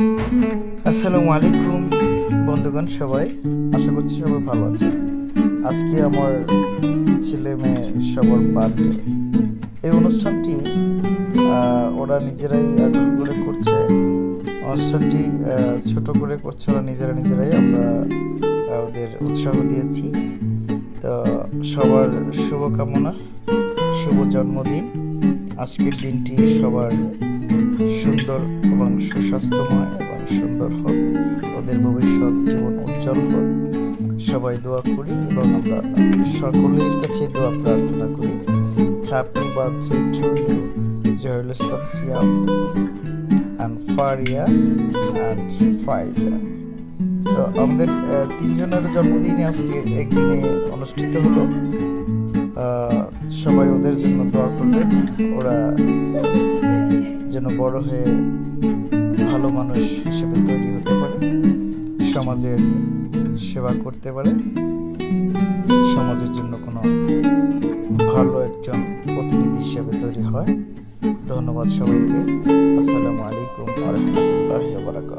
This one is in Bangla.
আসসালামু আলাইকুম বন্ধুগণ, সবাই আশা করছি সবাই ভালো আছে। আজকে আমার ছেলে মেয়ে সবার বার্থডে। এই অনুষ্ঠানটি ওরা নিজেরাই আগ্রহ করে করছে। অনুষ্ঠানটি ছোট করে করছে ওরা নিজেরাই। আমরা ওদের উৎসাহ দিয়েছি। তো সবার শুভকামনা, শুভ জন্মদিন। আজকের দিনটি সবার সুন্দর এবং সুস্বাস্থ্যময় এবং সুন্দর হোক, ওদের ভবিষ্যৎ জীবন উজ্জ্বল হোক, সবাই দোয়া করি এবং আমরা সকলের কাছে দোয়া প্রার্থনা করি। Happy birthday to you Zahirul Islam Siam and Faria and Faiza. তো আমাদের তিনজনের জন্মদিনে আজকে একদিনে অনুষ্ঠিত হলো। সবাই ওদের জন্য দোয়া করবেন, ওরা যেন বড় হয়ে ভালো মানুষ হিসেবে তৈরি হতে পারে, সমাজের সেবা করতে পারে, সমাজের জন্য কোনো ভালো একজন প্রতিনিধি হিসেবে তৈরি হয়। ধন্যবাদ সবাইকে। আসসালামু আলাইকুম ওয়া রাহমাতুল্লাহি ওয়া বারাকাতুহু।